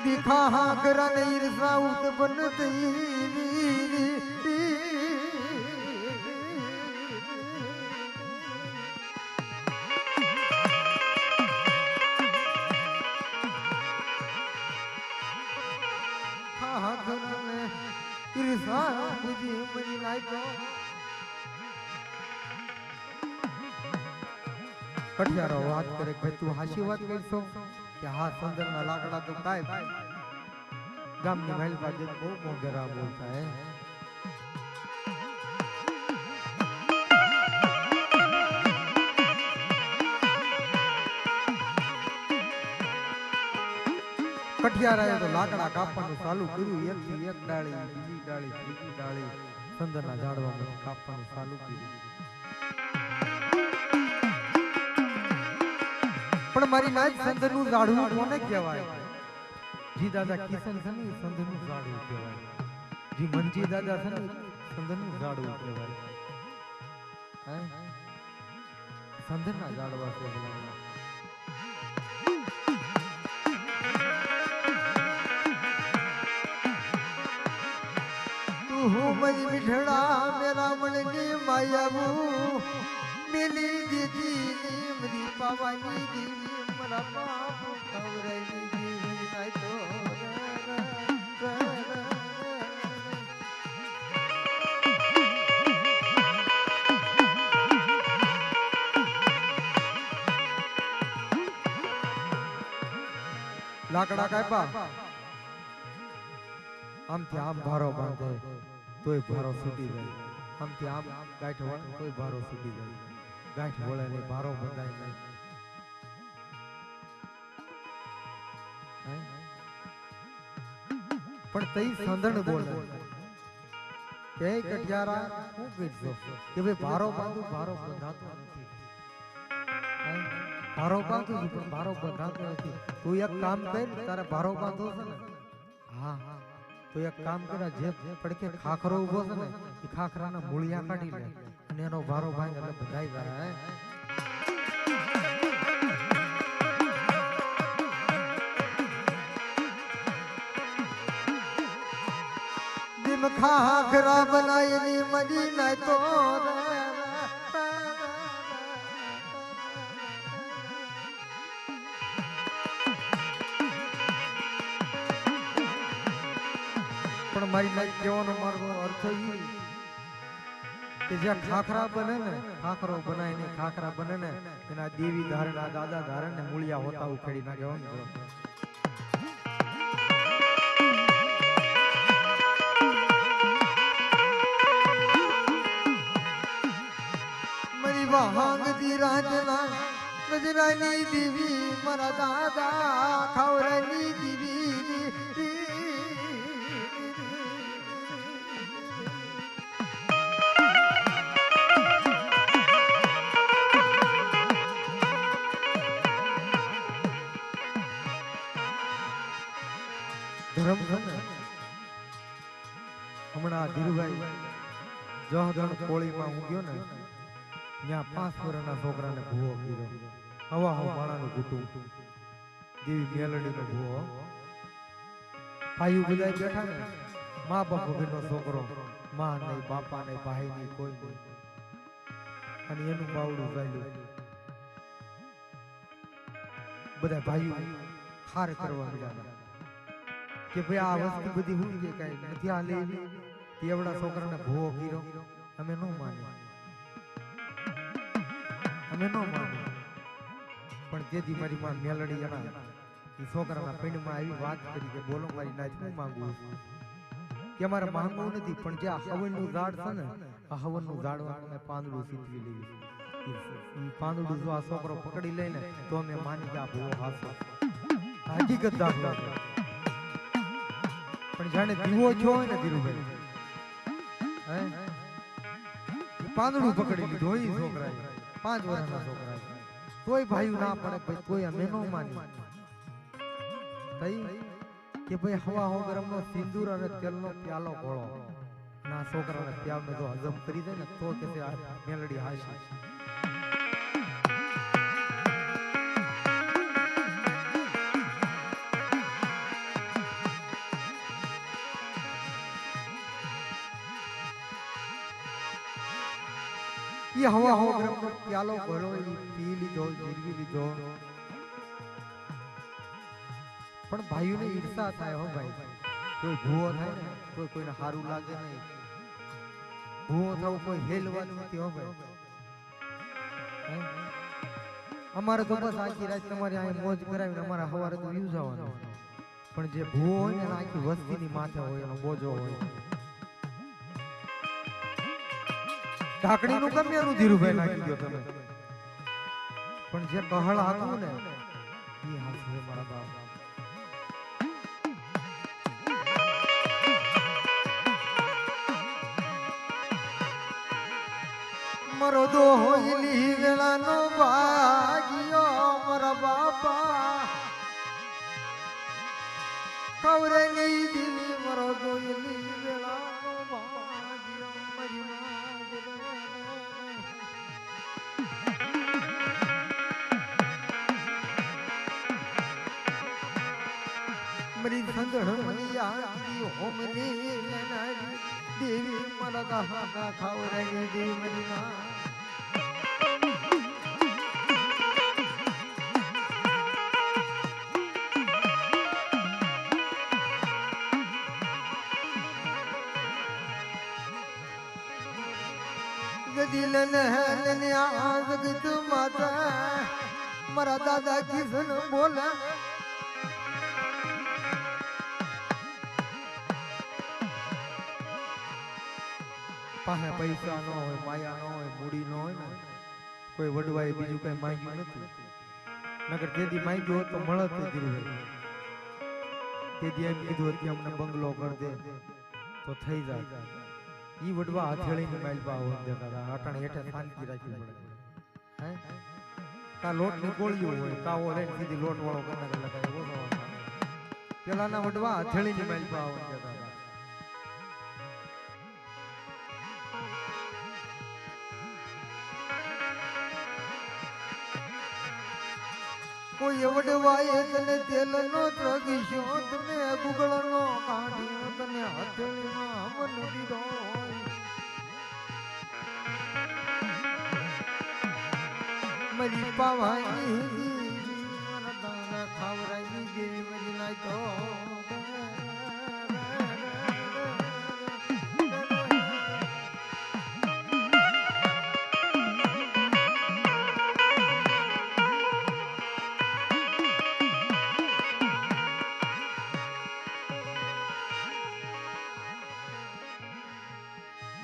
दिखा हाँ करा नहीं रसाउत बनती हाँ करा ने ईर्षा बुझी मरी नाई तो कठियारो बात करे भाई तू हाशी बात करसो कि हाँ संदर ना लाकड़ा तो काय गाम ની મહેલ બાજુ બહુ મોંઘેરા બોલતા હે કઠિયારાએ તો લાકડા કાપવાનું ચાલુ કર્યું એક થી એક ડાળી બીજી ડાળી ત્રીજી ડાળી સંદરના ઝાડવામાં કાપવાનું ચાલુ કર્યું પણ મારી નાચ સંદરનું ઝાડવું કોને કહેવાય जी दादा किशन છે ને સંદનું ઝાડવું કહેવાય जी મંજી દાદા છે ને સંદનું ઝાડવું કહેવાય હે સંદના ઝાડવા છે બોલાવા તું હો મરી મિઠડા મેરા મણની માયાબુ મિલી દીદી મરી પાવાની દીદી મરા બાપ ખવરાઈ દીદી નાઈ તો लाकड़ा कापा आम थी आम भारो बांधे तोय भारो छूटी जाए आम थी आम गांठ वळ तोय भारो छूटी जाए गांठ वळे ने भारो बंधाय नहीं पण तई संदण बोले के कटियारा હું કીધો કે ભાઈ ભારો બાંધું ભારો બંધાતો નથી भारो बांधो भारो बंधातो નથી તું એક કામ કર તારે ભારો બાંધો છે ને હા તો એક કામ કરા જે પડકે ખાખરો ઉભો છે ને એ ખાખરાના મૂળિયા કાઢી લે અને એનો ભારો ભાંગ એટલે બંધાઈ જાય દિમ ખાખરા બનાયની મદી ના તો પણ મારી લાઈફ કહેવાનો મારો અર્થ એ કે જ્યાં ખાખરા બને ને ખાખરો બનાય ને ખાખરા બને ને એના દેવી ધારણ આ દાદા ધારણ ને મૂળિયા હોતા ઉખેડી નાખે મારી વાહંગ દી રાંધના ગજરાની દેવી મારા દાદા ખાવરાની દેવી ધર્મ છે ને હમણાં ધીરુભાઈ જહદણ કોળીમાં હું ગયો ને ત્યાં 5 વર્ષના છોકરાને ભૂવો કર્યો હવા માણાનું કુટુંબ દેવી મેલડીનો ભૂવો ભાઈઓ બધા બેઠા ને મા બાપ વગરનો છોકરો મા નહીં બાપા નહીં ભાઈ નહીં કોઈ નહીં અને એનું બાવડું ગાયલું બધા ભાઈઓ ખાર કરવા મળ્યા કે ભાઈ આ વસ્તુ બધી હું કે કાઈ નથી આ લે તેવડા છોકરાને ભૂવો કર્યો અમે નો માની પણ તેથી મારી માં મેલડી એના એ છોકરાના પીંડમાં આવી વાત કરી કે બોલો મારી નાચ હું માંગુ કે અમારે માંગવું નથી પણ જે આ હવનનું ઝાડ છે ને આ હવનનું ઝાડવાનું મેં પાંદડું સીધવી લેવી એ પાંદડું જો આ છોકરો પકડી લે ને તો અમે માની કે આ ભૂવો હાસો હકીકત દાખલો પણ જાણે દીવો છો હોય ને ધીરુભાઈ હે પાંદડું પકડી લીધું હોય છોકરાએ 5 વર્ષના છોકરાએ તોય ભાઈ ના પડે ભાઈ તોય અમે નો માની તઈ કે ભાઈ હવા હો ગરમનો સિંદૂર અને તેલનો પ્યાલો ગોળો ના છોકરાને પ્યાલને જો હજમ કરી દે ને તો કે તે મેલડી હાશી ઈ હવા હો ગ્રામનો પ્યાલો ભરો ઈ પી લીધો જીરવી લીધો પણ ભાઈઓને ઈર્ષા થાય હો ભાઈ કોઈ ભૂવો થાય ને કોઈ કોઈને સારું લાગે નહીં ભૂવો થવું કોઈ હેલવાનું નથી હો ભાઈ અમારે તો બસ આખી રાત તમારી અહીં મોજ કરાવીને અમારા સવારે તો વ્યૂ જવાનું પણ જે ભૂવો હોય ને આખી વસ્તીની માથે હોય એનો બોજો હોય ઢાકણીનું ગમે એનું ધીરુભાઈ નાખી દો તમે પણ જે કહળ હાકવું ને એ હાથે મારા બાપ મરો દો હોયલી વેળાનો ભાગ્યો મારા બાપા કવરેલી દિલી મરો દો હોયલી વેળાનો ભાગ્યો મારી મરી સંદળ મની આંગી હોમની લનારી દેવી મારા દાહા ખાવરાઈ દેવી મરી ના जगत माता मारा दादा किसन बोला પાસે પૈસા ન હોય માયા ન હોય મૂડી ન હોય ને કોઈ વડવાએ બીજું કઈ માંગ્યું નથી નગર તેદી માંગ્યું હોત તો મળત ધીરુભાઈ તેદી એમ કીધું કે અમને બંગલો કર દે તો થઈ જાય ઈ વડવા હથેળીની માઇલ પા હોય દેતા અટાણે હેઠે શાંતિ રાખવી પડે હે કા લોટ ની ગોળીઓ હોય કા ઓલે સીધી લોટ વાળો કરના લગાય બોલો પેલાના વડવા હથેળીની માઇલ પા હોય દેતા કોઈ વડવાએ તને તેલનો ત્રગીશો તમે ગુગળનો કાઢ્યો તને હથેળીમાં મન દીધો મરી પાવાની મારા દાના ખાવરાઈ દેવી મરી નાખો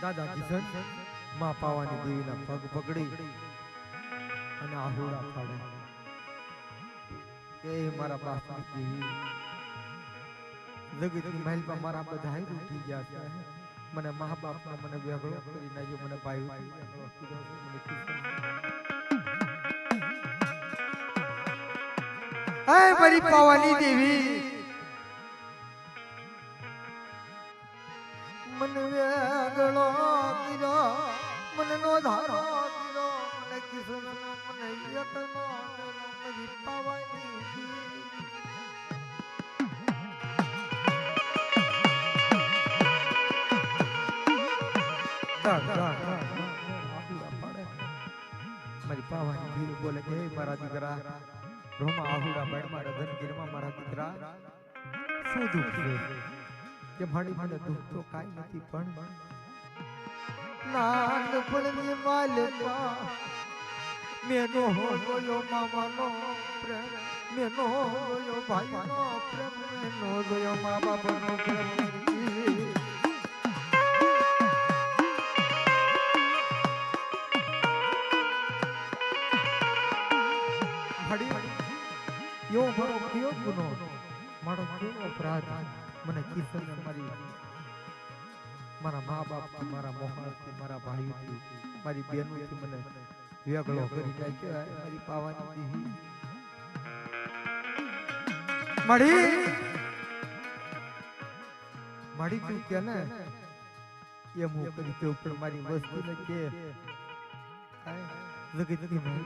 દાદા કિશન માં પાવાની દેવીના પગ પકડી અને આહુડા ફાડે એ મારા બાપની દેવી જગતની મહેલ પર મારા બધા ઉઠી ગયા છે મને મા બાપને મને વેગળો કરી નાખ્યો મને ભાઈ મને કિશન હે મારી પાવાની દેવી मन वेगळो किरो मन नो धारो किरो मन किसन मन यतनो मरी पावानी મારી પાવાની ધીર બોલે કે મારા દીકરા રોમા આહુડા બાઈ મારા ધનગીરમાં મારા દીકરા શું દુઃખ છે કે મારી મને દુઃખ તો કાઈ નથી પણ નાનપણની માલકા મેનો હોયો મામાનો પ્રેમ મેનો હોયો ભાઈનો પ્રેમ મેનો હોયો મા બાપનો પ્રેમ યો મારો કયો ગુનો મારો કયો અપરાધ મને કિશન મારી મારા મા બાપ થી મારા મોહણ થી મારા ભાઈઓ થી મારી બહેનો થી મને વેગળો કરી નાખ્યો મારી પાવાની દી મારી તું કે ને એમ હું કરી તે ઉપર મારી વસ્તુ ને કે જગતની મહેલ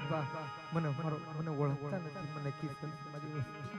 મને ઓળખતા નથી મને કિશન મારી વસ્તુ